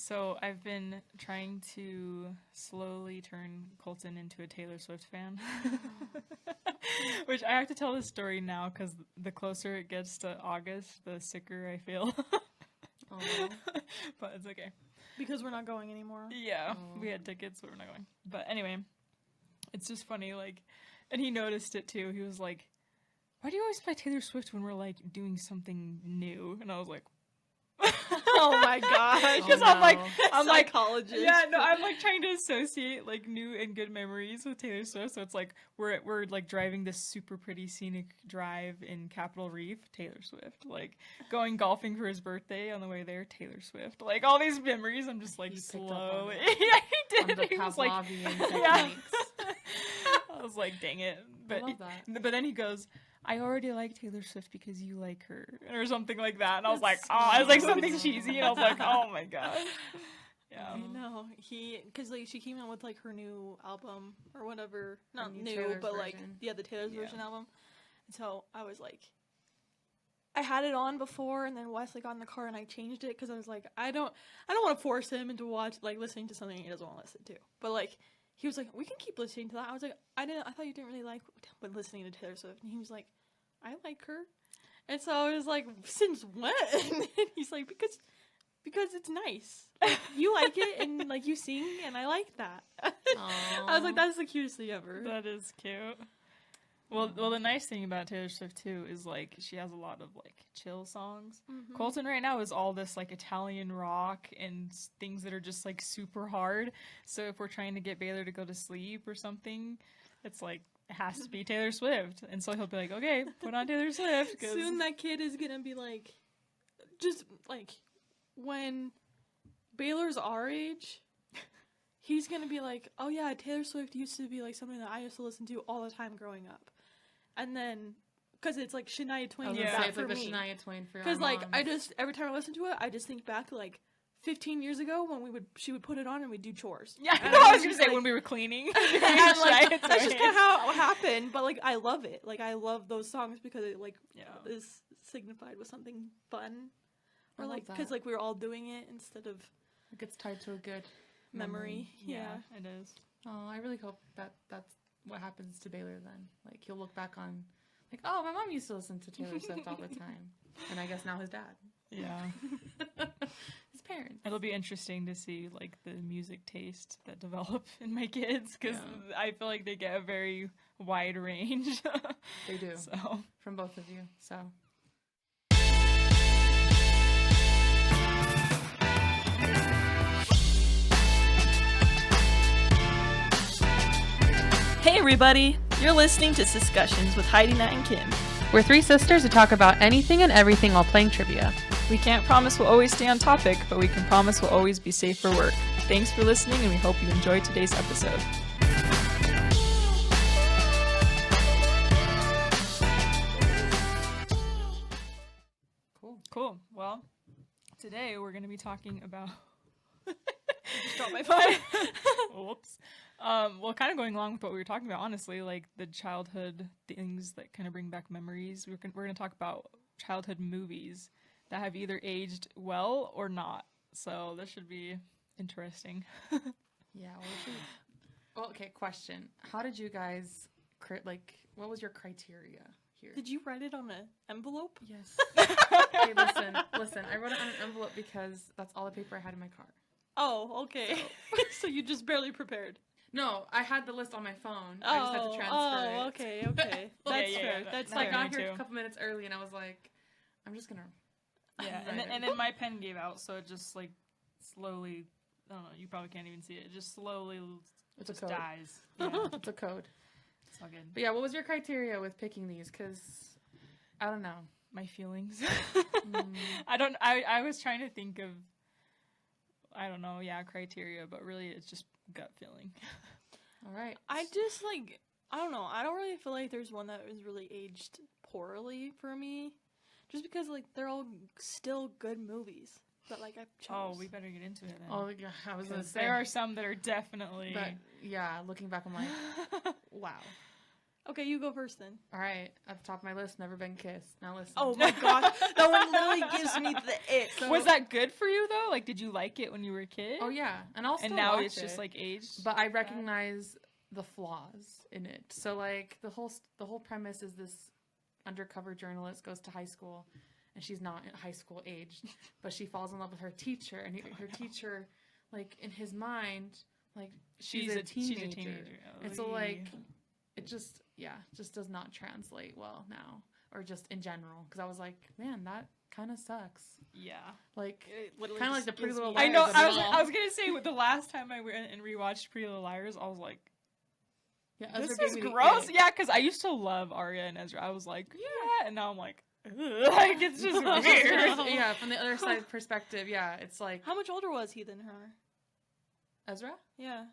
So I've been trying to slowly turn Colton into a Taylor Swift fan. Which I have to tell this story now because the closer it gets to August, the sicker I feel. Oh. But it's okay. Because we're not going anymore. Yeah, we had tickets, but we're not going. But anyway, it's just funny, like, and he noticed it too. He was like, "Why do you always play Taylor Swift when we're like doing something new?" And I was like, Oh my gosh. Because I'm like, psychologist. yeah, no, I'm like trying to associate like new and good memories with Taylor Swift. So it's like we're like driving this super pretty scenic drive in Capitol Reef, Taylor Swift. Like going golfing for his birthday on the way there, Taylor Swift. Like all these memories, I'm just like He picked up on slowly. it. Yeah, he On did. the He was like, Pavlovian yeah. techniques. I was like, dang it. But love that. But then he goes, I already like Taylor Swift because you like her, or something like that. And I was like, That's oh, it was like so something cute. cheesy. And I was like, oh my gosh. Yeah. I know. Because like she came out with like her new album or whatever. Not new new, Taylor's but like version. the Taylor's Yeah. version album. And so I was like, I had it on before, and then Wesley got in the car and I changed it because I was like, I don't want to force him into listening to something he doesn't want to listen to. But like, he was like, we can keep listening to that. I was like, I thought you didn't really like listening to Taylor Swift. And he was like, I like her. And so I was like, since when? And he's like, because it's nice. Like, you like it and like you sing and I like that. I was like, that's the cutest thing ever. That is cute. Well, the nice thing about Taylor Swift too is like she has a lot of like chill songs. Mhm. Colton right now is all this like Italian rock and things that are just like super hard. So if we're trying to get Baylor to go to sleep or something, it's like it has to be Taylor Swift, and so he'll be like, okay, put on Taylor Swift. 'Cause Soon that kid is gonna be like, just like when Baylor's our age, he's gonna be like, oh yeah, Taylor Swift used to be like something that I used to listen to all the time growing up, and then because it's like Shania Twain. I was is gonna that say it's for like the me. Shania Twain for Because our like moms. I just every time I listen to it, I just think back to like 15 years ago when she would put it on and we'd do chores. yeah, And no, I was just gonna say like- when we were cleaning. and like, Shania that's just Twain. kind of how it happened. But like I love it. Like I love those songs because it like Yeah. is signified with something fun, I or love like that. because like we were all doing it instead of It gets tied to a good memory. Yeah. it is. Oh, I really hope that's what happens to Baylor then. Like he'll look back on, like, oh, my mom used to listen to Taylor Swift all the time, and I guess now his dad, Yeah. his parents. It'll be interesting to see like the music taste that develop in my kids because Yeah. I feel like they get a very wide range. They do So from both of you. So Hey everybody, you're listening to Discussions with Heidi, Nat, and Kim. we're three sisters who talk about anything and everything while playing trivia. we can't promise we'll always stay on topic, but we can promise we'll always be safe for work. Thanks for listening, and we hope you enjoyed today's episode. Cool. Cool. Well, today we're going to be talking about. Just dropped my phone. Whoops. Well, kind of going along with what we were talking about, honestly, like the childhood things that kind of bring back memories. We're going to talk about childhood movies that have either aged well or not. So this should be interesting. Yeah. Well, okay. Question: how did you guys what was your criteria here? Did you write it on an envelope? Yes. Okay, listen. I wrote it on an envelope because that's all the paper I had in my car. Oh, okay. So you just barely prepared. No, I had the list on my phone. I just had to transfer it. Oh, okay. That's Yeah, fair. that- That's So I Yeah, fair. got me here too. a couple minutes early, and I was like, I'm just gonna. Yeah, Right. and then my pen gave out, so it just like slowly. I don't know. You probably can't even see it. It just slowly It's a just code. dies. Yeah, It's a code. it's all good. But yeah, what was your criteria with picking these? Because I don't know. My feelings. Mm. I was trying to think of. I don't know. Yeah, criteria, but really, it's just gut feeling. All right. I just like I don't know. I don't really feel like there's one that was really aged poorly for me, just because like they're all still good movies that like I chose. Oh, we better get into it then. Oh yeah, I was gonna 'Cause say. there are some that are definitely. But yeah, looking back, I'm like, wow. Okay, you go first then. All right, at the top of my list, never been kissed. Now listen. Oh my gosh, that one literally gives me the ick. Was that good for you though? Like, did you like it when you were a kid? Oh yeah, and I'll still And now watch it's just it, like aged. but I recognize the flaws in it. So like the whole premise is this undercover journalist goes to high school, and she's not high school aged, but she falls in love with her teacher, and her teacher, like in his mind, like she's a teenager. And so like it just does not translate well now, or just in general, because I was like, man, that kind of sucks. Yeah. Like Literally kind of like just the Pretty gives Little me- Liars. I know. of I it was all. I was gonna say the last time I went and rewatched Pretty Little Liars, I was like, Yeah, this Ezra is gave me the gross. ick. Yeah, because I used to love Arya and Ezra. I was like, yeah, and now I'm like, ugh. Like it's just It's weird. just- Yeah, from the other side perspective, yeah, it's like How much older was he than her? Ezra. Yeah.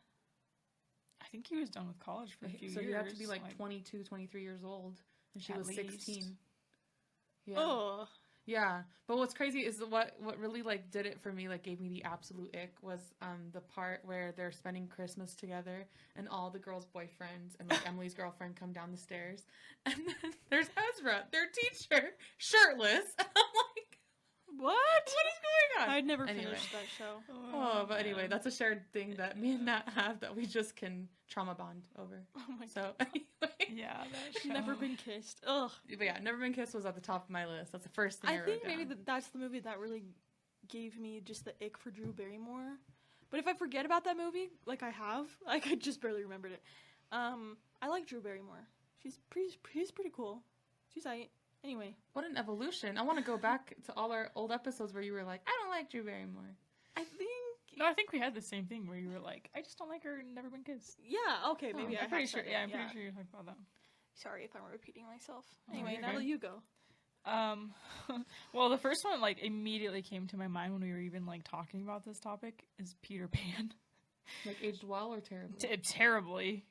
I think he was done with college for a few So years. you have to be like 22, 23 years old, and she At was least. 16. Yeah. Oh. Yeah, but what's crazy is what really like did it for me, like gave me the absolute ick, was the part where they're spending Christmas together and all the girls' boyfriends and like Emily's girlfriend come down the stairs, and then there's Ezra, their teacher, shirtless. And I'm like, What? what is going on? I'd never Anyway. finished that show. Oh, but anyway, man. that's a shared thing that me and Nat have that we just can trauma bond over. Oh my god. So anyway, Yeah, that show. Never been kissed. Ugh. but yeah, Never Been Kissed was at the top of my list. That's the first thing I I wrote think down. maybe that's the movie that really gave me just the ick for Drew Barrymore. But if I forget about that movie, like I have, like I just barely remembered it. I like Drew Barrymore. She's pretty cool. She's aight. Anyway, What an evolution. I want to go back to all our old episodes where you were like, I don't like Drew Barrymore. I think No, I think we had the same thing where you were like, I just don't like her. Never been kissed. yeah. Okay, maybe Oh, I I'm pretty have sure. said Yeah, it, I'm pretty sure you talked about that. Sorry if I'm repeating myself. Oh, Anyway, you're Natalie, good. you go. Well, the first one like immediately came to my mind when we were even like talking about this topic is Peter Pan. Like aged well or terrible? Terribly.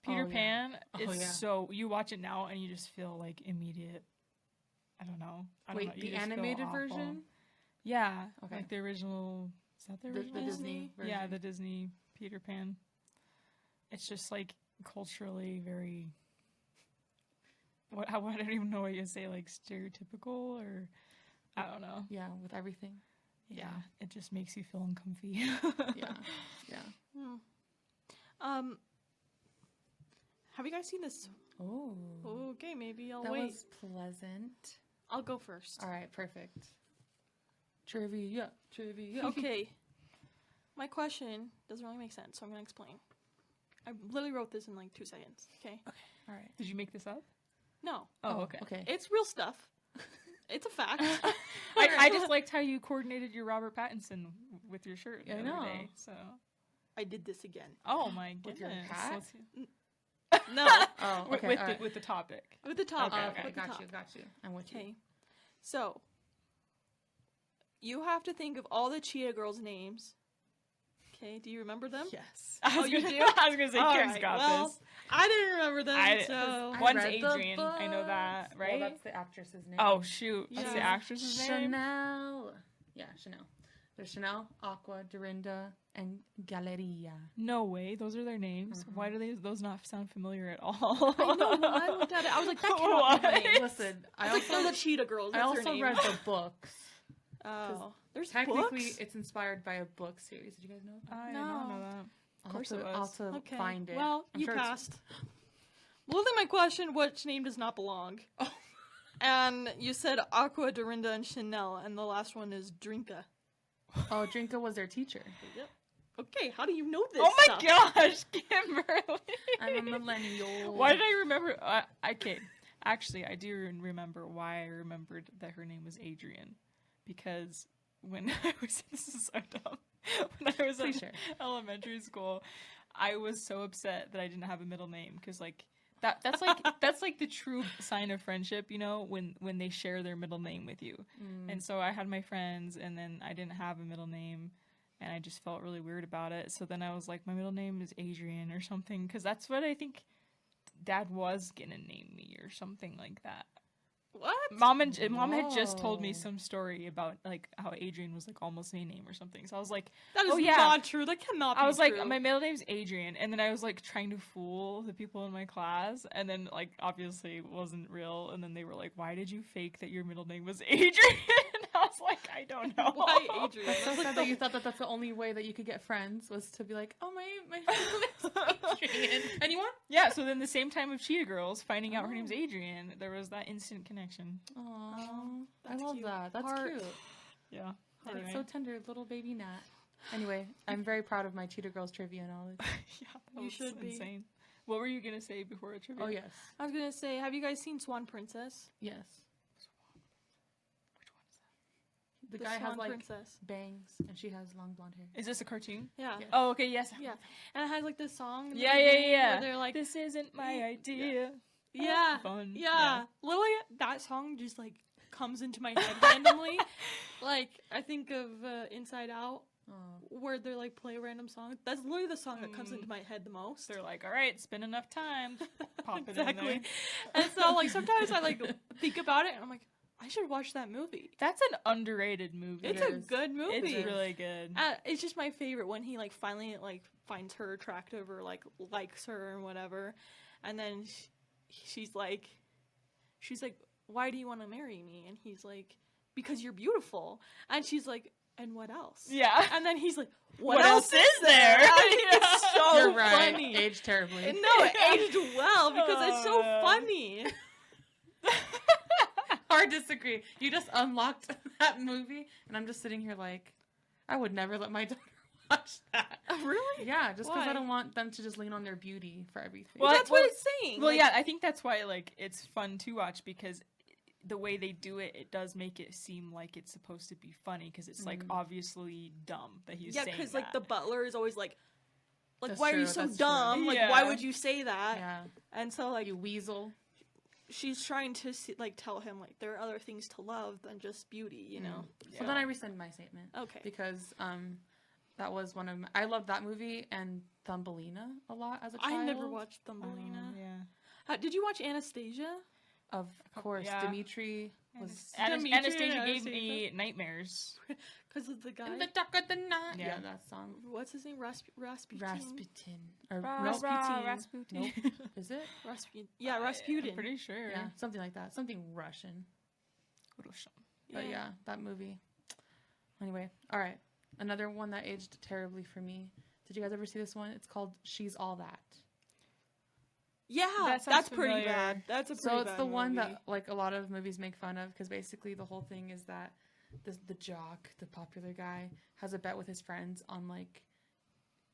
Peter Oh, yeah. Pan Oh, is yeah. so you watch it now and you just feel like immediate. I don't know. Wait, you the just feel animated awful. version? Yeah, Okay. like the original. Is that the The original? Disney version. Yeah, the Disney Peter Pan. It's just like culturally very. I don't even know what you say, like stereotypical or, I don't know. Yeah, with everything. Yeah, Yeah. it just makes you feel uncomfy. Yeah. Yeah. Have you guys seen this? Oh. Okay, maybe I'll That wait. was pleasant. I'll go first. All right, perfect. Trivia. Okay. My question doesn't really make sense, so I'm gonna explain. I literally wrote this in like 2 seconds. Okay. All right. Did you make this up? No, Oh, okay. Okay. it's real stuff. It's a fact. I just liked how you coordinated your Robert Pattinson with your shirt the I other know. day. So, I did this again. oh my With goodness. your hat? Let's see. No, Oh, With, okay. with all the right. with the topic. with the top. Okay, Okay, with the got top. you. I'm with you. Okay. So, you have to think of all the Cheetah Girls' names. Okay, do you remember them? Yes. I was you gonna, do? I was gonna say, All Karen's right, got well, this. I didn't remember them, I- so... I One's read the Adrian. I know that, books. right? Well, that's the actress's name. Oh shoot, that's the Yeah. actress's name. Chanel. Yeah, Chanel. There's Chanel, Aqua, Dorinda, and Galleria. No way, those are their names. Mhm. Why do those not sound familiar at all? I know, when I looked at it, I was like, that cannot be What? right. Listen, I I was like, they're also the Cheetah Girls. I That's their also name. read the books. Oh, there's Technically, books? it's inspired by a book series. Did you guys know that? I did not know that. Of course I'll it have to, was. I'll have to Okay. find it. Well, I'm you sure it's- passed. Well, then my question, which name does not belong? Oh. And you said Aqua, Dorinda, and Chanel, and the last one is Drinka. Oh, Drinka was their teacher. Yep. Okay, how do you know this Oh my stuff? gosh, Kimberly! I'm a millennial. Why did I remember? Okay, actually, I do remember why I remembered that her name was Adrian, because when I was this is so dumb. When I was in Please share. elementary school, I was so upset that I didn't have a middle name because like that's like the true sign of friendship, you know, when they share their middle name with you. Mm. And so I had my friends, and then I didn't have a middle name. And I just felt really weird about it. So then I was like, my middle name is Adrian or something. Because that's what I think Dad was going to name me or something like that. What? Mom had just told me Whoa. some story about like how Adrian was like almost my name or something. So I was like, That is oh yeah. not true. That cannot be I was like, true. my middle name's Adrian, and then I was like trying to fool the people in my class, and then like obviously it wasn't real, and then they were like, "Why did you fake that your middle name was Adrian?" I was like, "I don't know." Why Adrian? That's so That's like sad that you thought that that's the only way that you could get friends was to be like, oh, my name is Adrian. Anyone? Yeah. So then the same time of Cheetah Girls finding out her name's Oh. Adrian, there was that instant connection. Aww, I that's love cute. that. That's Heart. cute. Yeah. That's Anyway. so tender, little baby Nat. Anyway, I'm very proud of my Cheetah Girls trivia knowledge. Yeah, that You was should be. insane. What were you gonna say before a trivia? Oh yes, I was gonna say, have you guys seen Swan Princess? yes. Which one is that? The The guy Swan has like Princess. bangs and she has long blonde hair. Is this a cartoon? Yeah. Yeah. Oh, okay. Yes. Yeah. And it has like this song. in the Yeah, yeah, beginning yeah. Where they're like, This isn't my Yeah. idea. yeah, Fun. yeah. Literally, that song just like comes into my head randomly. Like, I think of Inside Out, Oh. where they're like play random songs. That's literally the song that comes Mm. into my head the most. They're like, all right, it's been enough time. Pop it Exactly. in there. And so like sometimes I like think about it and I'm like, I should watch that movie. That's an underrated movie. It's It a is. good movie. It's really good. It's just my favorite when he like finally like finds her attractive or like likes her and whatever, and then she's like, why do you want to marry me? And he's like, because you're beautiful. And she's like, and what else? Yeah. And then he's like, What else is there? And it's so You're right. funny. Aged terribly. No, it aged well because it's so Oh. funny. Hard disagree. You just unlocked that movie, and I'm just sitting here like, I would never let my daughter watch that. Really? Yeah, just because Why? I don't want them to just lean on their beauty for everything. Well, That's what it's saying. Well, Like, yeah, I think that's why like it's fun to watch because the way they do it, it does make it seem like it's supposed to be funny because it's like obviously dumb that he's yeah, saying because like the that. butler is always like, That's why are you true, so that's true. dumb? Like, Yeah. why would you say that? yeah, And so like you weasel. she's trying to like tell him like there are other things to love than just beauty, you know. Yeah. So then I rescind my statement Okay. because that was one of my, I loved that movie and Thumbelina a lot as a child. I never watched Thumbelina. Yeah. Did you watch Anastasia? Of course, Yeah. Dimitri was Dimitri Anastasia and gave Anastasia. me nightmares. Because of the guy. in the dark of the night. Yeah. Yeah, that song. What's his name? Rasputin. Rasputin. Or Rasputin. Rasputin. is it? Rasputin. Yeah, Rasputin. I'm pretty sure. Yeah, something like that. Something Russian. But yeah, that movie. Anyway, all right. Another one that aged terribly for me. Did you guys ever see this one? It's called She's All That. Yeah, That sounds that's pretty familiar. bad. That's a pretty So it's bad the one movie. that like a lot of movies make fun of because basically the whole thing is that the jock, the popular guy, has a bet with his friends on like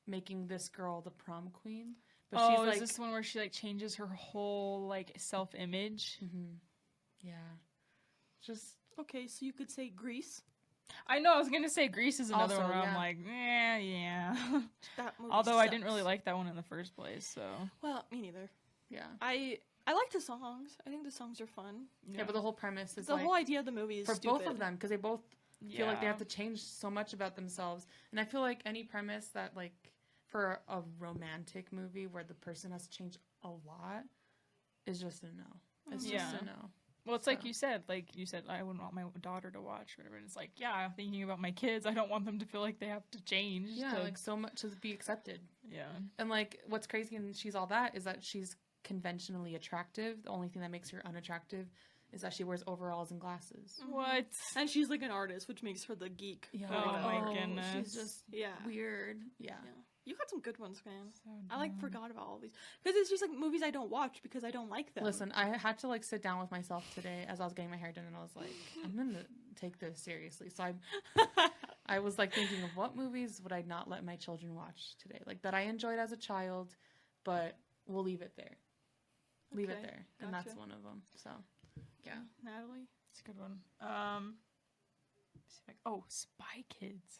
making this girl the prom queen. But Oh, she's is like, this the one where she like changes her whole like self-image? yeah, just Okay, so you could say Grease. I know. I was gonna say Grease is another Also, one where yeah. I'm like, yeah. That movie Although I didn't really sucks. like that one in the first place, so Well, me neither. yeah. I like the songs. I think the songs are fun. Yeah, but the whole premise is The like whole idea of the movie is for stupid. both of them because they both feel like they Yeah. have to change so much about themselves. And I feel like any premise that like for a romantic movie where the person has to change a lot is just a no. It's just Yeah. a no. Well, it's like So. you said, I wouldn't want my daughter to watch whatever. And it's like, yeah, I'm thinking about my kids. I don't want them to feel like they have to change. Yeah, to- like so much to be accepted. yeah. And like what's crazy and She's All That is that she's conventionally attractive. The only thing that makes her unattractive is that she wears overalls and glasses. What? And she's like an artist, which makes her the geek. Yeah. Oh my She's goodness. just Yeah. weird. Yeah. Yeah. You got some good ones, man. So I like dumb. forgot about all these because it's just like movies I don't watch because I don't like them. Listen, I had to like sit down with myself today as I was getting my hair done, and I was like, I'm gonna take this seriously. So I was like thinking of what movies would I not let my children watch today, like that I enjoyed as a child, but we'll leave it there. Leave it Okay, there, and gotcha. that's one of them. So, yeah. Natalie. It's a good one. Spy Kids.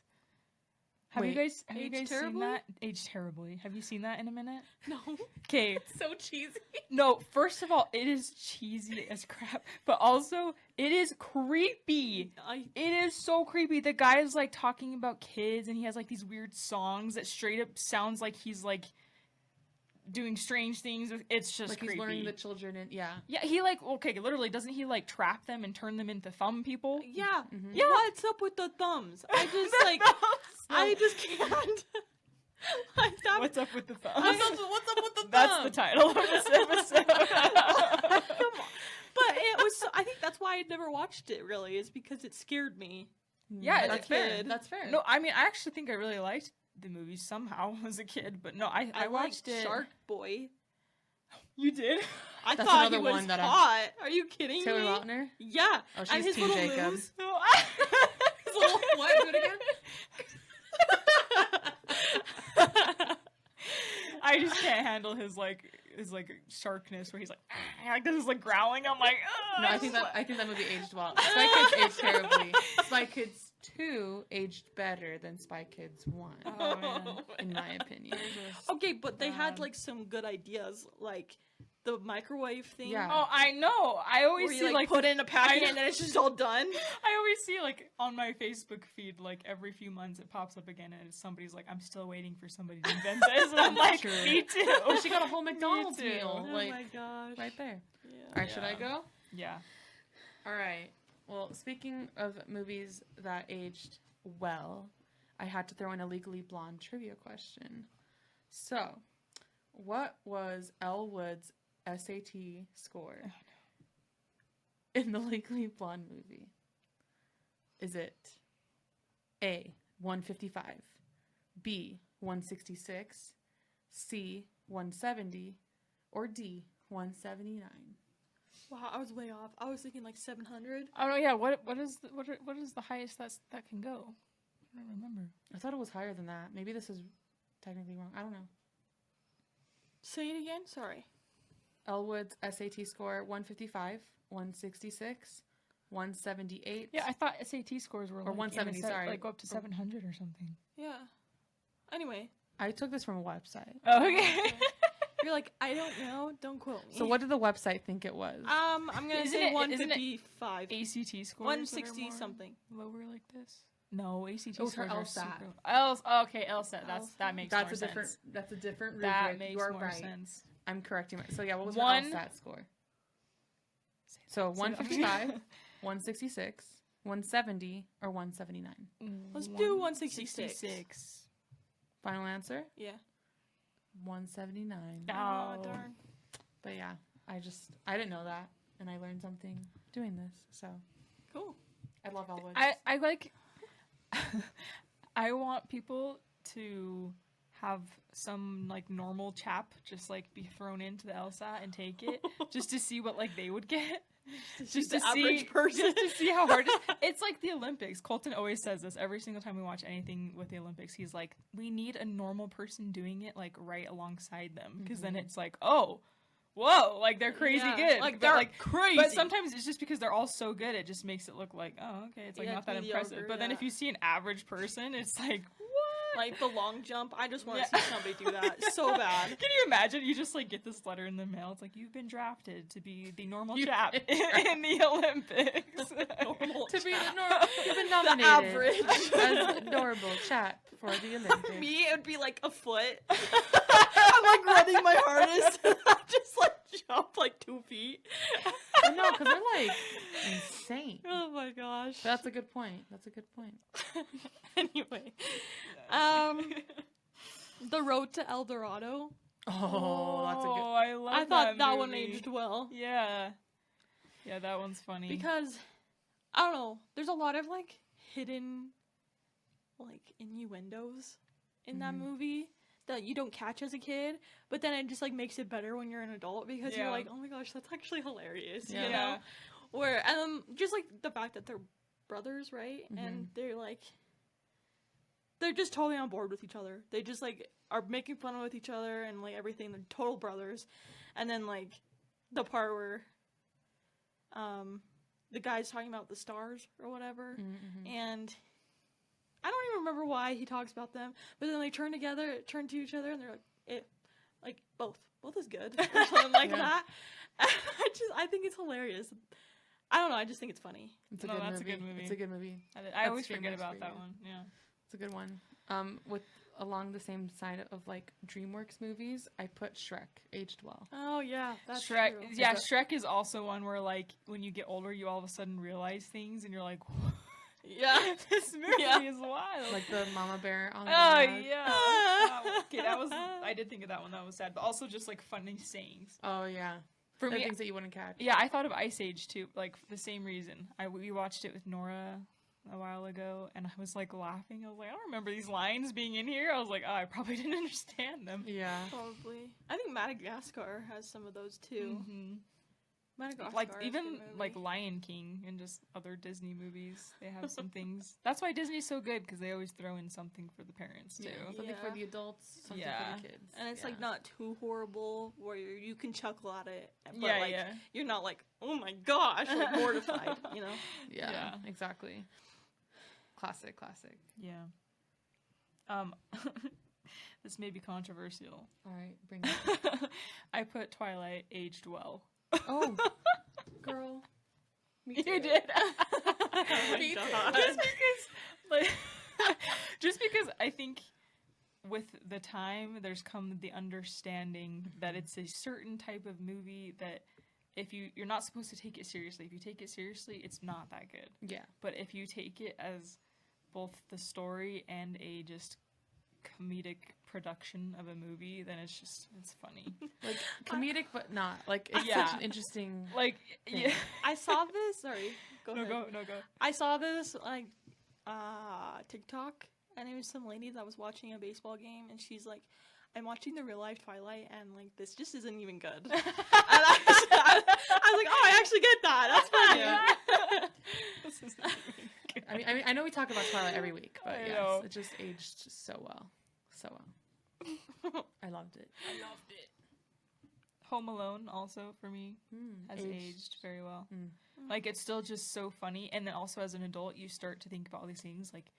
Have you Wait. guys Aged seen terribly? that? Aged terribly. Have you seen that in a minute? No. Okay. So cheesy. No, first of all, it is cheesy as crap, but also it is creepy. It is so creepy. The guy is like talking about kids and he has like these weird songs that straight up sounds like he's like doing strange things. It's just Like creepy. he's luring the children in. Yeah. Yeah, he like literally doesn't he like trap them and turn them into thumb people? Yeah. Mhm. Yeah. What's up with the thumbs? I just like I just can't. Like that. What's up with the thumbs? What's up with the That's thumb? the title of this episode. Come on. But it was. I think that's why I never watched it. Really, is because it scared me. Yeah, that's a fair. kid. That's fair. No, I mean I actually think I really liked the movie somehow as a kid, but no, I watched it. Shark Boy. You did? I That's thought he another was one that hot. Are you kidding Taylor me? Lautner. Yeah. Oh, she's and his Team little Jacob. moves. No, I... His little what? Do it again. I just can't handle his sharkness where he's like this is like growling. I'm like, No, I think that movie aged well. Spy Kids aged terribly. Spy Kids 2 aged better than Spy Kids 1, Oh, man. in my opinion. Okay, but they had God. like some good ideas, like the microwave thing. Yeah. Oh, I know. I always Where see you like put the- in a packet I and then it's just all done. I always see like on my Facebook feed like every few months it pops up again and somebody's like, I'm still waiting for somebody to invent this, and I'm like, True. me too. Oh, she got a whole McDonald's too. meal, Oh like my gosh. right there. Yeah. All right, should I Yeah. go? Yeah. All right. Well, speaking of movies that aged well, I had to throw in a Legally Blonde trivia question. So, what was Elle Wood's SAT score in the Legally Blonde movie? Is it A, 155, B, 166, C, 170, or D, 179? Wow, I was way off. I was thinking like 700. Oh no, yeah. What is the highest that can go? I don't remember. I thought it was higher than that. Maybe this is technically wrong. I don't know. Say it again. Sorry. Elwood's SAT score 155, 166, 178. Yeah, I thought SAT scores were Or like, 170, sorry. like go up to 700 or something. Yeah. Anyway, I took this from a website. Oh, okay. you're like, I don't know. Don't quote me. So what did the website think it was? I'm gonna Isn't say it- 155. ACT scores 160 that are more something. lower like this. No, ACT It was her scores are LSAT. super. Okay, LSAT. That makes more sense. That's a different rubric. That makes you are more right. sense. I'm correcting my. So yeah, what was One- her LSAT score? So 155, 166, 170, or 179. Let's do 166. Final answer? Yeah. 179. Oh. Oh, darn. But yeah, I didn't know that, and I learned something doing this. So Cool. I love Elwood. I like. I want people to have some like normal chap just like be thrown into the LSAT and take it just to see what like they would get. Just the to see, average person. just to see how hard it is. It's like the Olympics. Colton always says this every single time we watch anything with the Olympics. He's like, we need a normal person doing it like right alongside them, because then it's like, oh, whoa, like they're crazy Yeah, good. like, But, they're crazy. But sometimes it's just because they're all so good, it just makes it look like, oh, okay, it's like Yeah, not that mediocre, impressive. But then if yeah. you see an average person, it's like, what? Like the long jump. I just want to Yeah. see somebody do that so bad. Can you imagine? You just like get this letter in the mail. It's like, you've been drafted to be the normal You've chap been in the Olympics. Normal to be chap. you've been The nominated average. as normal chat for the Olympics. For me, it would be like a foot. I'm like running my hardest. I just like jump like 2 feet. I know, because they're like insane. Oh my gosh. But that's a good point. That's a good point. Anyway, The Road to El Dorado. Oh, that's a good. I love I thought that one movie. aged well Yeah. Yeah, that one's funny. because I don't know. There's a lot of like hidden like innuendos in that Mhm. movie that you don't catch as a kid, but then it just like makes it better when you're an adult because Yeah. you're like, oh my gosh, that's actually hilarious. Yeah. You know, where just like the fact that they're brothers, right? And Mhm. they're like, they're just totally on board with each other. They just like are making fun with each other and like everything. They're total brothers. And then like the part where the guy's talking about the stars or whatever, Mhm. and I don't even remember why he talks about them, but then they turn to each other, and they're like both is good or something like Yeah. that. I think it's hilarious. I don't know. I just think it's funny. It's a No, good that's a movie. good movie. It's a good movie. I That's always forget famous about for that you. one. Yeah. It's a good one. With along the same side of like DreamWorks movies, I put Shrek aged well. Oh yeah, that's Shrek. true. Yeah, Shrek is also one where like when you get older, you all of a sudden realize things, and you're like, Yeah. this movie Yeah. is wild. Like the mama bear on Oh God. yeah. Okay, that was. I did think of that one. That was sad, but also just like funny sayings. Oh yeah. For The me, things that you wouldn't catch. yeah, I thought of Ice Age too, like for the same reason. We watched it with Nora a while ago, and I was like laughing. I was like, I don't remember these lines being in here. I was like, oh, I probably didn't understand them. Yeah. Probably. I think Madagascar has some of those too. Mm-hmm. Madagascar. Like is a even good movie. like Lion King and just other Disney movies, they have some things. That's why Disney's so good, because they always throw in something for the parents too. Yeah. Something for Yeah. the adults, something Yeah. for the kids. And it's like Yeah. not too horrible where you can chuckle at it, but Yeah, like yeah. you're not like, oh my gosh, like mortified, you know? Yeah, Yeah. exactly. Classic. Yeah. This may be controversial. All right, bring it. I put Twilight aged well. Oh, girl. Me too. You did. Me too. Just because I think with the time there's come the understanding that it's a certain type of movie that if you're not supposed to take it seriously. If you take it seriously, it's not that good. Yeah. But if you take it as both the story and a just comedic production of a movie, then it's funny. Like comedic, but not. Like it's Yeah. such an interesting. Like Thing. yeah. I saw this. Sorry, go No ahead. go. I saw this like TikTok, and it was some lady that was watching a baseball game, and she's like, "I'm watching the real life Twilight, and like this just isn't even good." And I was like, "Oh, I actually get that. That's funny." This is not even good. I mean, I know we talk about Twilight every week, but I yes, know. it just aged so well, I loved it. I loved it. Home Alone also for me has aged very well. Mm. Like it's still just so funny, and then also as an adult, you start to think about all these things like,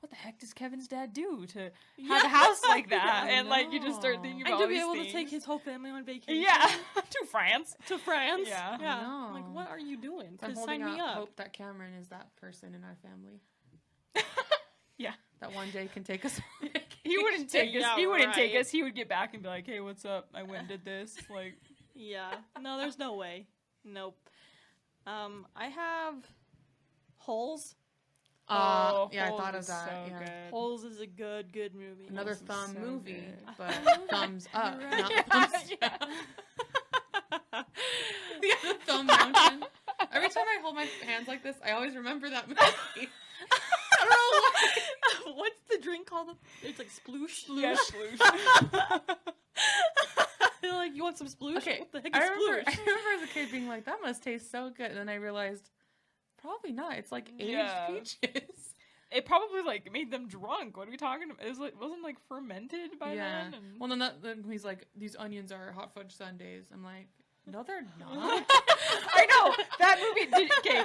what the heck does Kevin's dad do to have a house like that? I And like you just start know. thinking And about to all be these able things. to take his whole family on vacation. yeah to France. To France. Yeah. Yeah. I know. Like, what are you doing? So I'm Just holding sign me out up. hope that Cameron is that person in our family. Yeah. That one day can take us. on He wouldn't take us. Yeah, He wouldn't take right. us. He would get back and be like, "Hey, what's up? I went and did this." Like, Yeah. No, there's no way. Nope. I have Holes. Oh, yeah, I Holes thought of is that. so Yeah. good. Holes is a good movie. Another Holes is thumb so movie, good. but thumbs up, You're right. not Yeah, thumbs yeah. down. The thumb mountain. Every time I hold my hands like this, I always remember that movie. I don't know why. What's the drink called? It's like sploosh. Yeah, sploosh. They're like, you want some sploosh? Okay, What the heck I is remember sploosh? as a kid being like, that must taste so good. And then I realized, probably not. It's like aged Yeah. peaches. It probably like made them drunk. What are we talking about? It was like wasn't like fermented by Yeah. then. And... Well, then he's like, these onions are hot fudge sundaes. I'm like, no, they're not. I know that movie. Okay,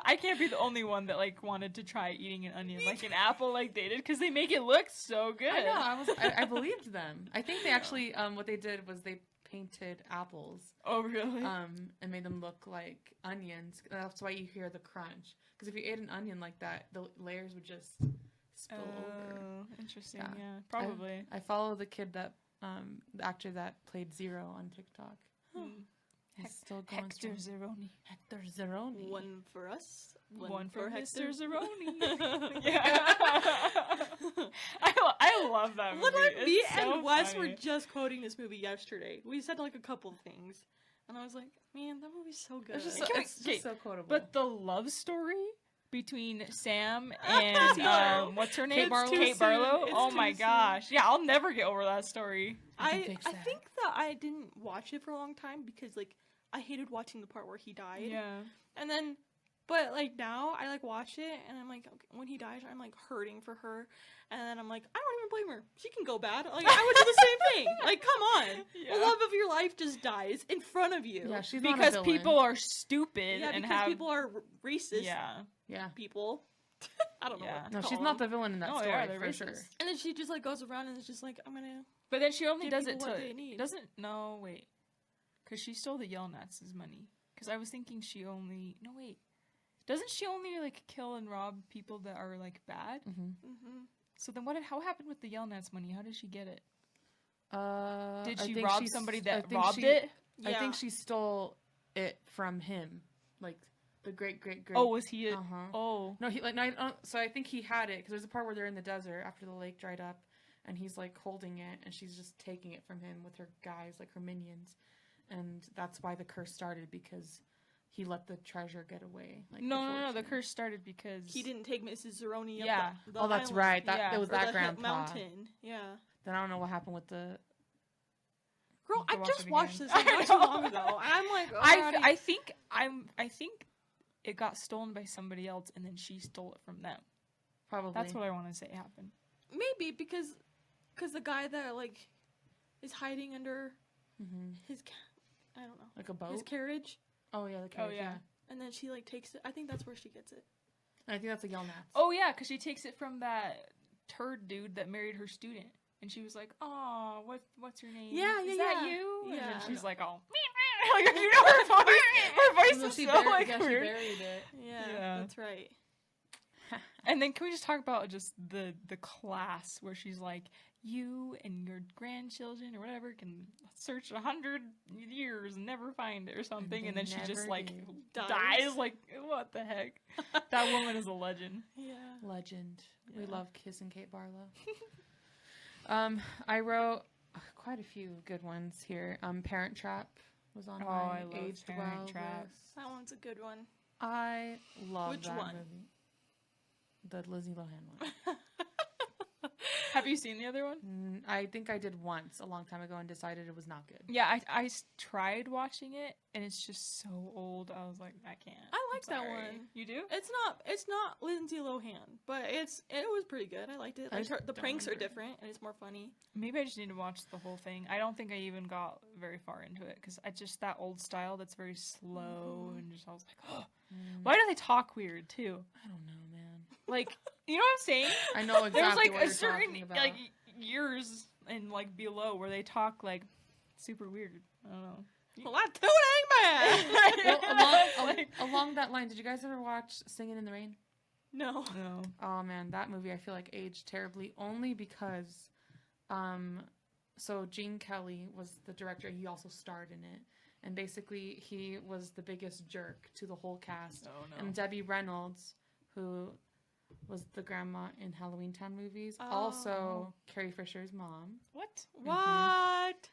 I can't be the only one that like wanted to try eating an onion like an apple, like they did, because they make it look so good. I know. I believed them. I think they actually, what they did was they painted apples, Oh really? and made them look like onions. That's why you hear the crunch. Because if you ate an onion like that, the layers would just spill over. Oh, interesting. Yeah. Yeah, probably. I follow the kid that, the actor that played Zero on TikTok. He's still going Hector strong. Zeroni. Hector Zeroni. One for us. One for Hector. Mr. Zeroni. Yeah. I love that movie. Look, me It's so and Wes were funny. just quoting this movie yesterday. We said like a couple things, and I was like, "Man, that movie's so good." It's just, Can we- it's okay, just so quotable. But the love story between Sam Teacher. and what's her name? Kate Barlow. Kate Barlow. It's Oh too my soon. gosh. Yeah, I'll never get over that story. I can I fix that. think that I didn't watch it for a long time because like I hated watching the part where he died. Yeah. And then, but like now I like watch it and I'm like, okay, when he dies, I'm like hurting for her, and then I'm like, I don't even blame her. She can go bad. Like I would do the same thing. Like come on, Yeah. the love of your life just dies in front of you. Yeah, she's not a Because villain. people are stupid Yeah, and because have people are racist. Yeah. Yeah. People. I don't know. Yeah. What No, to she's call not them. the villain in that No, story, yeah, they're for racist. sure. And then she just like goes around and is just like, I'm gonna. But then she only Give does it people to what they need. doesn't no wait. Cuz she stole the Yell Nuts' money. Cuz I was thinking she only no wait. Doesn't she only like kill and rob people that are like bad? Mm-hmm. Mm-hmm. So then how happened with the Yelnats money? How did she get it? Did I she think rob she's- somebody I that think robbed she- it? I think she stole it from him, like the great. Oh, was he it? Uh-huh. Oh. No, so I think he had it because there's a part where they're in the desert after the lake dried up, and he's like holding it, and she's just taking it from him with her guys, like her minions, and that's why the curse started because he let the treasure get away. Like No. The fortune. curse started because He didn't take Mrs. Zeroni up Yeah. the Oh, that's island. right. That Yeah. it was Or that the grandpa. mountain. Yeah. Then I don't know what happened with the. Girl, To I watch just it watched again. this like, I not too know. long ago, and I'm like, I think it got stolen by somebody else, and then she stole it from them. Probably. That's what I want to say happened. maybe because the guy that like is hiding under his I don't know, like a boat. his carriage, Oh yeah, the carriage. yeah. and then she like takes it. I think that's where she gets it. I think that's a Yelnats. Oh yeah, because she takes it from that turd dude that married her student, and she was like, "Oh, what's your name? Yeah, Is yeah, that yeah. you?" And Yeah. then she's like, "Oh, like you know her voice. Her voice No, is she so buried, like yeah, she weird." buried it. Yeah, that's right. And then can we just talk about just the class where she's like, "You and your grandchildren or whatever can search 100 years and never find it or something," and then she just never like do. dies. Like, what the heck? That woman is a legend. Yeah. Legend. We Yeah. love Kiss and Kate Barlow. I wrote quite a few good ones here. Parent Trap was on Oh, my I love aged Parent well Trap. list. That one's a good one. I love Which that one? movie. The Lizzie Lohan one. Have you seen the other one? I think I did once a long time ago and decided it was not good. Yeah, I tried watching it, and it's just so old. I was like, I can't. I liked I'm that sorry. one. You do? It's not Lindsay Lohan, but it was pretty good. I liked it. I Like just the don't pranks are remember. different and it's more funny. Maybe I just need to watch the whole thing. I don't think I even got very far into it because I just that old style that's very slow and just I was like, oh, why do they talk weird too? I don't know, man. Like, you know what I'm saying? I know exactly There's like what a you're certain talking about. like years and like below where they talk like super weird. I don't know. Well, that's too dang bad. Well, along that line, did you guys ever watch Singing in the Rain? No. No. Oh man, that movie I feel like aged terribly only because so Gene Kelly was the director, he also starred in it. And basically he was the biggest jerk to the whole cast. Oh no. And Debbie Reynolds, who was the grandma in Halloween Town movies, Oh. also Carrie Fisher's mom. What? What?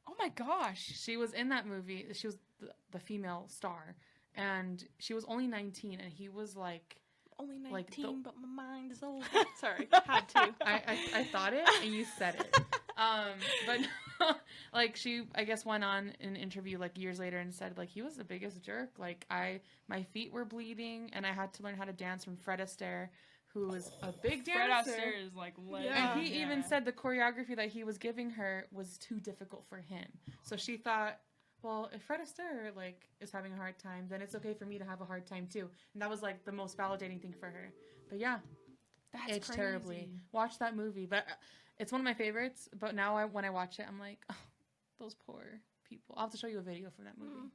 Oh my gosh. She was in that movie. She was the female star. And she was only 19 and he was like Only 19, Like the- but my mind is old. Sorry, had to. I thought it and you said it. But like she I guess went on in an interview like years later and said like he was the biggest jerk. Like my feet were bleeding and I had to learn how to dance from Fred Astaire, who was a big dancer. Fred Astaire is like Yeah. And he even said the choreography that he was giving her was too difficult for him. So she thought, well, if Fred Astaire like is having a hard time, then it's okay for me to have a hard time too. And that was like the most validating thing for her. But yeah, That's it's crazy. terribly. Watch that movie, but it's one of my favorites. But now when I watch it, I'm like, oh, those poor people. I'll have to show you a video from that movie.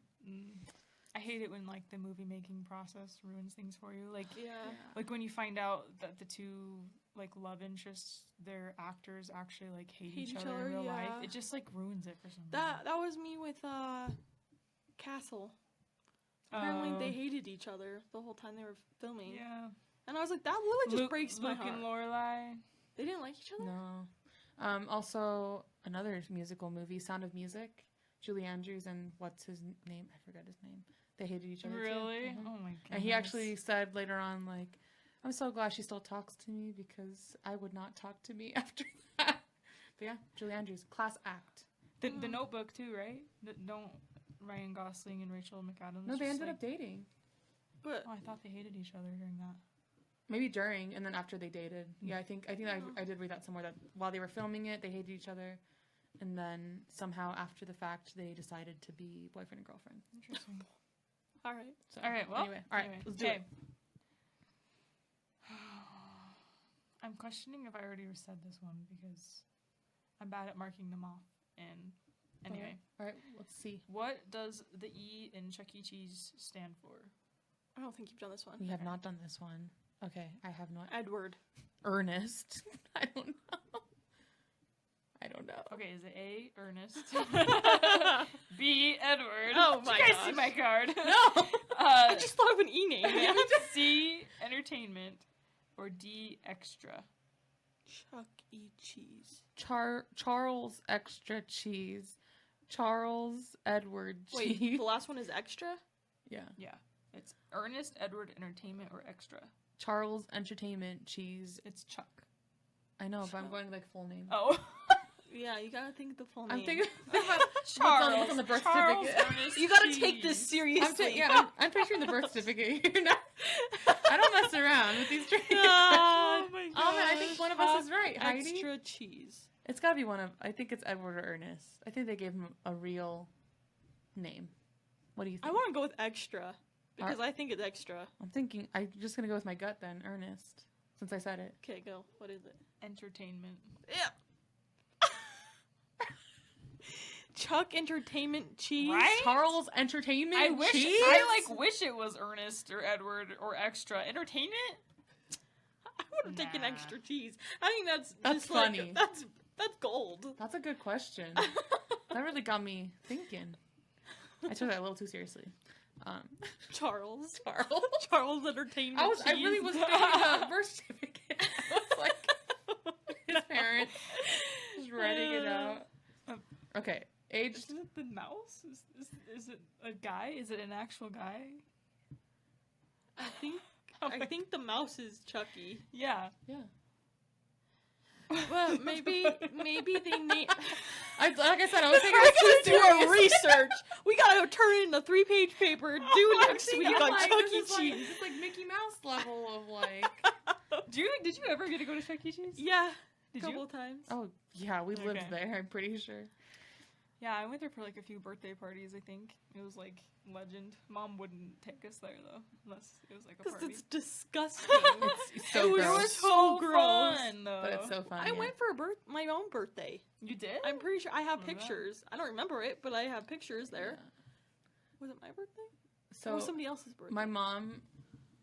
I hate it when like the movie making process ruins things for you. Like Yeah. like when you find out that the two like love interests, their actors actually like hate each other in real life. yeah. It just like ruins it for some That was me with Castle. Apparently they hated each other the whole time they were filming. Yeah. And I was like, that literally just Luke, breaks my Luke heart. and Lorelai. They didn't like each other? No. Also, another musical movie, Sound of Music. Julie Andrews and what's his name? I forgot his name. They hated each other. Really? Too. Oh my god. And he actually said later on, like, I'm so glad she still talks to me because I would not talk to me after that. But yeah, Julie Andrews, class act. the Notebook too, right? Don't Ryan Gosling and Rachel McAdams. No, they just, ended like- up dating. But Oh, I thought they hated each other during that. Maybe during and then after they dated. Yeah, I think I did read that somewhere that while they were filming it, they hated each other, and then somehow after the fact, they decided to be boyfriend and girlfriend. Interesting. all right. So, All right. Well. anyway, all right, anyway, let's do okay. it. I'm questioning if I already said this one because I'm bad at marking them off. And anyway, All right, let's see. what does the E in Chuck E. Cheese stand for? I don't think you've done this one. We have not done this one. Okay, I have not. Edward. Ernest. I don't know. Okay, is it A, Ernest? B, Edward. Oh Did my you guys see gosh. my card? No. I just thought of an E name, man. C, entertainment. Or D, extra. Chuck E. Cheese. Charles extra cheese. Charles Edward Wait, cheese. the last one is extra? Yeah. Yeah. It's Ernest, Edward, entertainment, or extra. Charles entertainment cheese. It's Chuck. I know, but I'm Chuck. going like full name. Oh. Yeah, you gotta think of the full name. I'm thinking about Charles. what's on the birth Charles certificate. Ernest You gotta Cheese. take this seriously. I'm picturing the birth certificate. You're not, I don't mess around with these drinks. Oh my god. Oh man, I think one of us is right, Heidi. Extra cheese. It's gotta be one of, I think it's Edward or Ernest. I think they gave him a real name. What do you I think? want to go with extra because I think it's extra. I'm just gonna go with my gut then, Ernest, since I said it. Okay, go. What is it? Entertainment. Yeah. Chuck Entertainment Cheese. Right? Charles Entertainment I wish cheese? wish it was Ernest or Edward or extra. Entertainment? I would have taken Nah. extra cheese. I think that's That's just like, funny. that's gold. That's a good question. That really got me thinking. I took that a little too seriously. Charles. Charles. Charles Entertainment I Cheese. really was thinking about birth certificate. I was like, his parents just writing it out. Okay, age. Is it the mouse? Is it a guy? Is it an actual guy? I think the mouse is Chucky. Yeah. Yeah. Well, maybe they name. Like I said, I was thinking We're it was too gonna do a serious. research. We gotta turn it in a 3-page paper. Do I'm next thinking, week on like, Chuck this E. is like- Cheese. It's like Mickey Mouse level of like. Did you ever get to go to Chuck E. Cheese? Yeah, a Did couple you? of times. Oh yeah, we lived Okay. there. I'm pretty sure. Yeah, I went there for like a few birthday parties, I think. It was like legend. Mom wouldn't take us there though, unless it was like a Because party. it's disgusting. It's so It was gross. so gross. fun, though. But it's so fun. I yeah. went for my own birthday. You did? I'm pretty sure I have Oh, yeah. pictures. I don't remember it, but I have pictures there. Yeah. Was it my birthday? So or was somebody else's birthday? my mom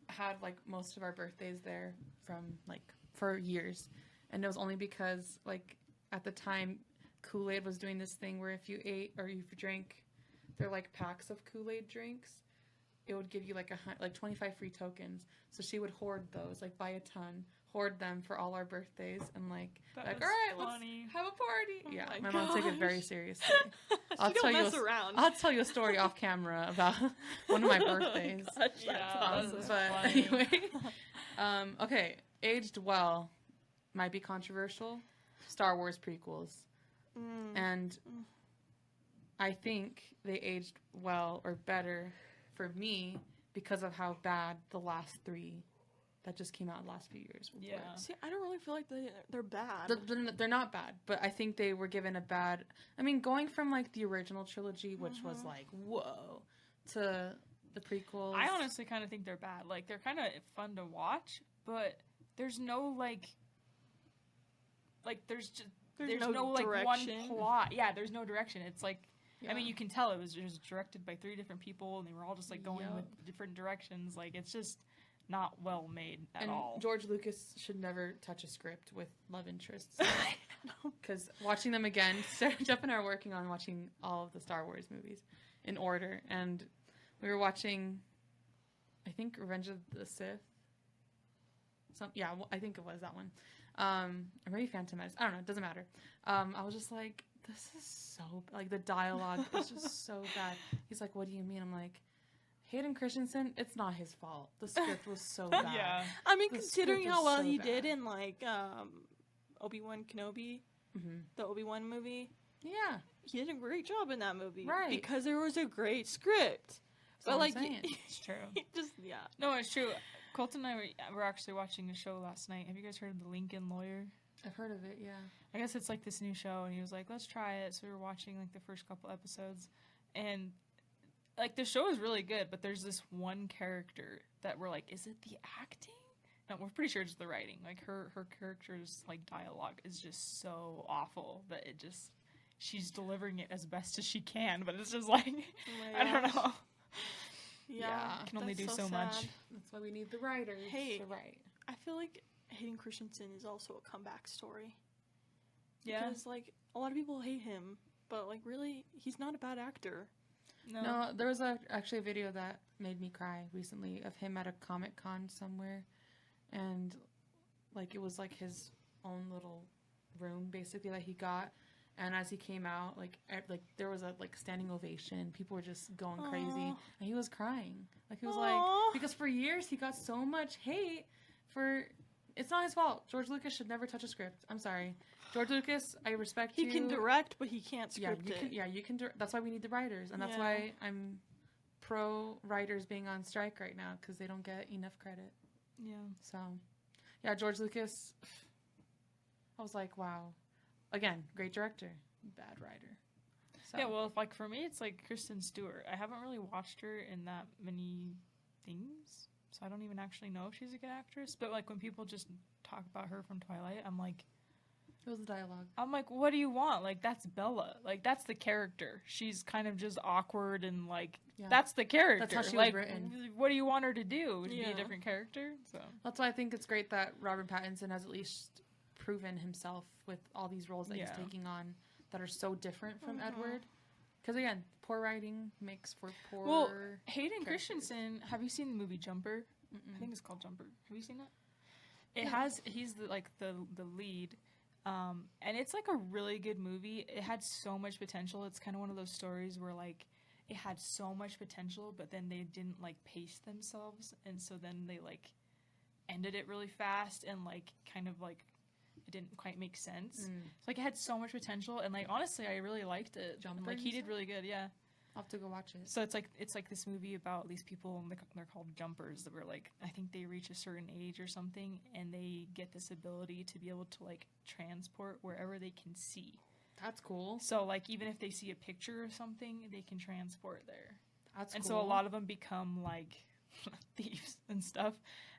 had like most of our birthdays there from like for years, and it was only because like at the time Kool-Aid was doing this thing where if you ate or if you drank, they're like packs of Kool-Aid drinks. It would give you like 25 free tokens. So she would hoard those, like buy a ton, hoard them for all our birthdays, and like That like was all right, funny. let's have a party. Oh Yeah, my my mom took it very gosh. seriously. She I'll don't tell you mess a- around. I'll tell you a story off camera about one of my birthdays. Gosh, that's Yeah, awesome. that's But funny. anyway, okay, aged well, might be controversial. Star Wars prequels, and I think they aged well or better for me because of how bad the last 3 that just came out in the last few years were. Yeah. See, I don't really feel like they're bad. They're not bad, but I think they were given a bad. I mean, going from like the original trilogy, which was like whoa, to the prequels. I honestly kind of think they're bad. Like, they're kind of fun to watch, but there's no, like there's just, there's no like, direction. one plot. Yeah, there's no direction. It's like, I mean, Yeah. you can tell it was directed by 3 different people, and they were all just, like, going Yup. with different directions. Like, it's just not well made at and all. George Lucas should never touch a script with love interests. Because watching them again, Jeff and I are working on watching all of the Star Wars movies in order, and we were watching, I think, Revenge of the Sith. I think it was that one. Or maybe Phantom Menace. I don't know. It doesn't matter. I was just like, this is so like the dialogue is just so bad. He's like, what do you mean? I'm like, Hayden Christensen. It's not his fault. The script was so bad. Yeah. I mean, The considering script how was well so he did bad. in like Obi-Wan Kenobi, the Obi-Wan movie, Yeah. he did a great job in that movie, Right. Because there was a great script. That's all I'm like, saying. It's true. just No, it's true. Colton and I were actually watching a show last night. Have you guys heard of The Lincoln Lawyer? I've heard of it. Yeah. I guess it's like this new show, and he was like, let's try it. So we were watching like the first couple episodes, and like the show is really good, but there's this one character that we're like, is it the acting? No, we're pretty sure it's the writing. Like her character's like dialogue is just so awful that it just, she's delivering it as best as she can, but it's just like, Oh my I don't gosh. know. Yeah, Yeah. Can only that's do so much. sad. That's why we need the writers Hey. to write. I feel like Hayden Christensen is also a comeback story. Yeah. Because, like, a lot of people hate him, but, like, really, he's not a bad actor. No, there was actually a video that made me cry recently of him at a Comic-Con somewhere. And, like, it was, like, his own little room, basically, that he got. And as he came out, like there was a, like, standing ovation. People were just going crazy. Aw. And he was crying. Like, he was Aw. like... Because for years, he got so much hate for... It's not his fault. George Lucas should never touch a script. I'm sorry. George Lucas, I respect you. He can direct, but he can't script it. You can. That's why we need the writers, and that's why I'm pro writers being on strike right now because they don't get enough credit. Yeah. So, yeah, George Lucas. I was like, wow. Again, great director, bad writer. So. Yeah, well, like for me, it's like Kristen Stewart. I haven't really watched her in that many things, so I don't even actually know if she's a good actress. But like when people just talk about her from Twilight, I'm like, it was the dialogue. I'm like, what do you want? Like that's Bella. Like that's the character. She's kind of just awkward and like that's the character. That's how she like, was written. What do you want her to do? To be a different character? So that's why I think it's great that Robert Pattinson has at least proven himself with all these roles that he's taking on that are so different from Edward. Because again, poor writing makes for poor. Well, Hayden characters. Christensen. Have you seen the movie Jumper? I think it's called Jumper. Have you seen that? It has. He's the lead. And it's like a really good movie. It had so much potential. It's kind of one of those stories where like it had so much potential, but then they didn't like pace themselves, and so then they like ended it really fast and like kind of like it didn't quite make sense. It's like it had so much potential, and like honestly, I really liked it. Jumper, like he did really good. Yeah. I'll have to go watch it. So it's like this movie about these people, and they're called jumpers, that were like, I think they reach a certain age or something, and they get this ability to be able to like transport wherever they can see. That's cool. So like even if they see a picture or something, they can transport there. That's and cool. so a lot of them become like thieves and stuff.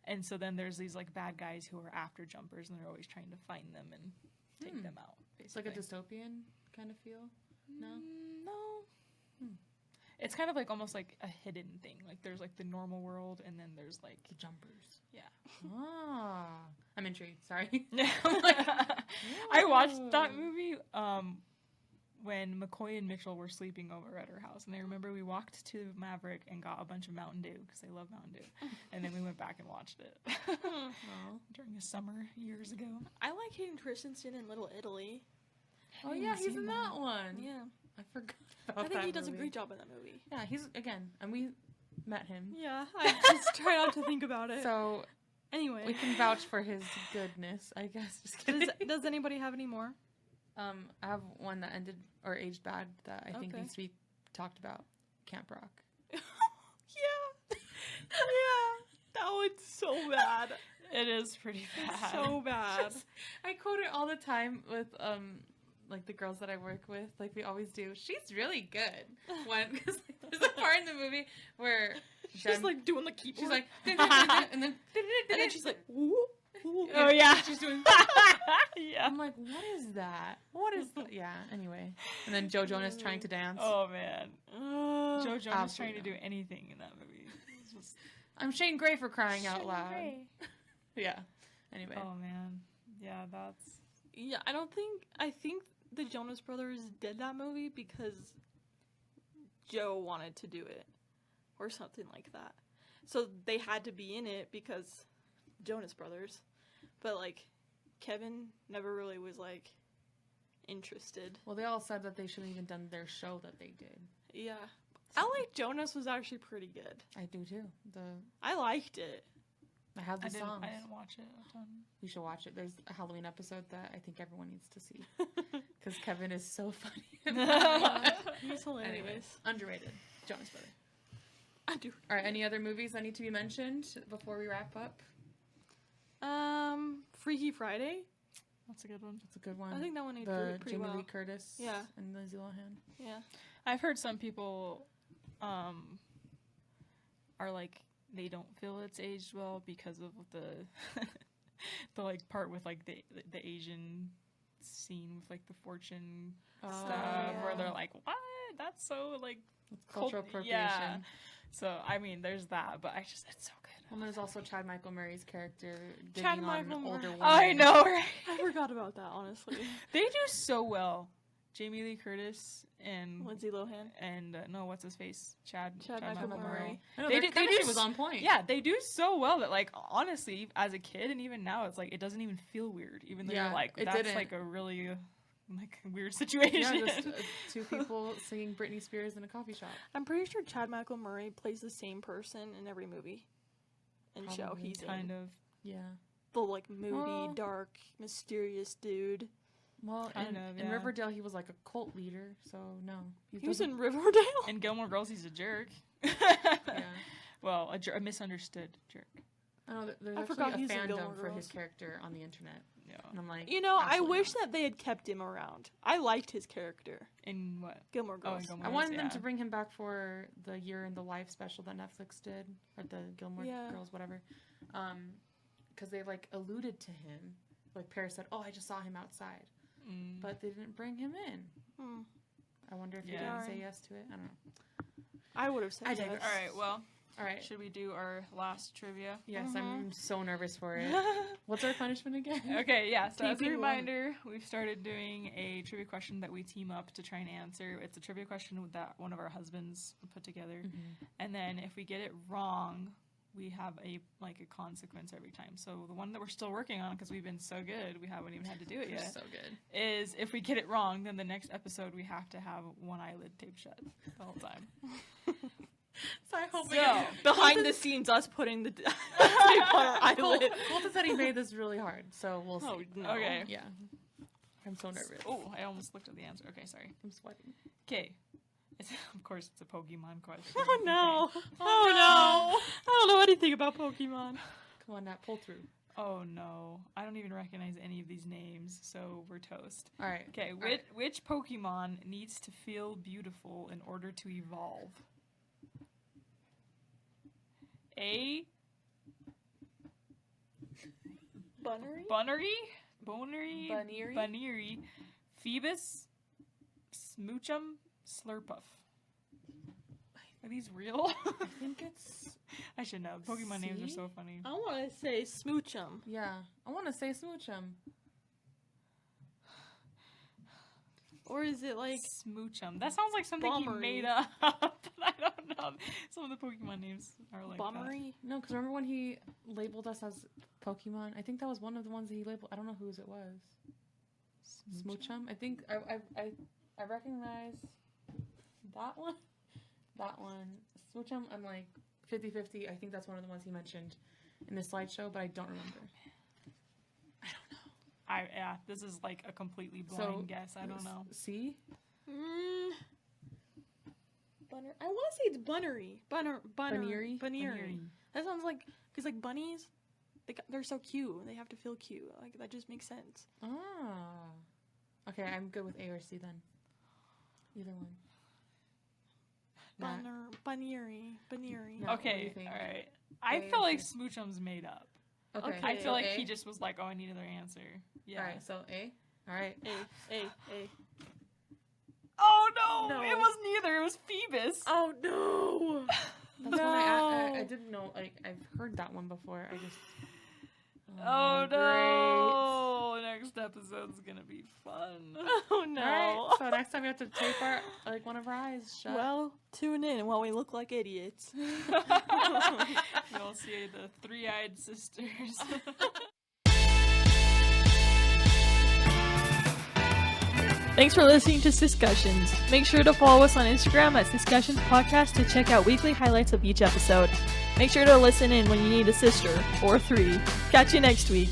And so then there's these like bad guys who are after jumpers, and they're always trying to find them and take them out. Basically. It's like a dystopian kind of feel. No. No. It's kind of like almost like a hidden thing. Like there's like the normal world, and then there's like the jumpers. Yeah. Ah, I'm intrigued. Sorry. Yeah. I watched that movie when McCoy and Mitchell were sleeping over at her house, and I remember we walked to Maverick and got a bunch of Mountain Dew because they love Mountain Dew, and then we went back and watched it during the summer years ago. I like Hayden Christensen in Little Italy. Oh yeah, he's in that one. Yeah. I forgot about I think that he does a movie. great job in that movie. Yeah, he's and we met him. Yeah, I just try not to think about it. So anyway, we can vouch for his goodness, I guess. Just kidding. Does anybody have any more? I have one that ended or aged bad that I think needs to be talked about. Camp Rock. Yeah, that one's so bad. It is pretty bad. It's so bad. I quote it all the time with like the girls that I work with, like we always do. She's really good. Because like, there's a part in the movie where she's like doing the keyboard. She's like, and then she's like, whoop. Oh yeah, she's doing. Yeah. I'm like, what is that? What is that? Yeah. Anyway, and then Joe Jonas trying to dance. Oh man, Joe Jonas trying to no. do anything in that movie. Just... I'm Shane Gray for crying out loud. Gray. Yeah. Anyway. Oh man, yeah, that's. Yeah, I think the Jonas Brothers did that movie because Joe wanted to do it or something like that. So they had to be in it because Jonas Brothers. But like Kevin never really was like interested. Well, they all said that they shouldn't even done their show that they did. Yeah. I like Jonas was actually pretty good. I do too. I liked it. I have the songs. I didn't watch it. You should watch it. There's a Halloween episode that I think everyone needs to see because Kevin is so funny. He's hilarious. Anyways, underrated. Jonas Brothers. I do. All right. Any other movies that need to be mentioned before we wrap up? Freaky Friday. That's a good one. That's a good one. I think that one aged pretty Jamie well. Lee Curtis. Yeah. And Lindsay Lohan. Yeah. I've heard some people are like they don't feel it's aged well because of the the like part with like the Asian scene with like the fortune stuff where they're like, what? That's so like It's cultural appropriation. Yeah. So I mean, there's that, but it's so good. And there's also Chad Michael Murray's character Chad digging on Michael an older Murray. woman. I know, right? I forgot about that, honestly. They do so well. Jamie Lee Curtis and Lindsay Lohan. and no, what's his face? Chad Michael Murray. I know, They their do chemistry was on point. Yeah, they do so well that like honestly, as a kid and even now, it's like it doesn't even feel weird. Even though Yeah, you're like it that's didn't. like a really like weird situation. Yeah, just two people singing Britney Spears in a coffee shop. I'm pretty sure Chad Michael Murray plays the same person in every movie and show Probably, he's kind in. of. Yeah. The like moody, Well- dark, mysterious dude. Well, Kind in, of, in yeah. Riverdale, he was like a cult leader, so no. He was doesn't- in Riverdale. In Gilmore Girls, he's a jerk. Yeah. Well, a misunderstood jerk. I know, there's I actually forgot a he's in Gilmore fandom for his Girls. character on the internet. Yeah. And I'm like, You know, I absolutely wish not. that they had kept him around. I liked his character, In what? Gilmore Oh, in Girls. Gilmore I Girls, wanted them yeah. to bring him back for the Year in the Life special that Netflix did, or the Gilmore Yeah. Girls, whatever. Because they like alluded to him. Like Paris said, "Oh, I just saw him outside," Mm. but they didn't bring him in. Hmm. I wonder if he Yeah. didn't say Darn. yes to it. I don't know. I would have said I yes. digress. All right. Well, All right. should we do our last trivia? Yes, Mhm. I'm so nervous for it. What's our punishment again? Okay, yeah. So as a TP1. reminder, we've started doing a trivia question that we team up to try and answer. It's a trivia question that one of our husbands put together, and then if we get it wrong, we have a consequence every time. So the one that we're still working on because we've been so good, we haven't even had to do it You're yet. so good. Is if we get it wrong, then the next episode we have to have one eyelid taped shut the whole time. So I hope So, Behind the scenes, us putting the tape on our eyelid. Colton said he made this really hard, so we'll see. Oh, no. Okay. Yeah. I'm so nervous. Oh, I almost looked at the answer. Okay, sorry. I'm sweating. Okay. Of course, it's a Pokemon question. Oh no! Oh no! I don't know anything about Pokemon. Come on, Nat, pull through. Oh no, I don't even recognize any of these names, so we're toast. All right. Okay, which Pokemon needs to feel beautiful in order to evolve? A. Bunnery? Bunnery, Buneary? Buneary, Phoebus, Smoochum, Slurpuff. Are these real? I think it's. I should know. Pokemon names are C? so funny. I want to say Smoochum. Yeah. I want to say Smoochum. Or is it like... Smoochum. That sounds like something he Bombery. made up. I don't know. Some of the Pokemon names are like Bombery? No, because remember when he labeled us as Pokemon? I think that was one of the ones that he labeled. I don't know whose it was. that. Smoochum? I think I recognize that one. That one. Smoochum, I'm like 50-50. I think that's one of the ones he mentioned in the slideshow, but I don't remember. Yeah, this is like a completely blind guess. I don't know. C? Bunner. I want to say it's Bunnery. Buneary? Buneary. That sounds like... Because like bunnies, they're so cute. They have to feel cute. Like that just makes sense. Ah. Okay, I'm good with A or C then. Either one. Nat. Buneary. No. What do you Okay, think? all right. I A feel or like C? Smoochum's made up. Okay. I feel so like A? he just was like, oh, I need another answer. Yeah. Alright, so A. Alright. A. Oh, no! No. It was neither. It was Phoebus. Oh no! That's no. one I didn't know. Like, I've heard that one before. I just. Oh, great. no! Next episode's gonna be fun. Oh no! Alright, so next time we have to tape our one of our eyes shut. Well, tune in while we look like idiots. You'll see the three-eyed sisters. Thanks for listening to Discussions. Make sure to follow us on Instagram at Discussions Podcast to check out weekly highlights of each episode. Make sure to listen in when you need a sister or three. Catch you next week.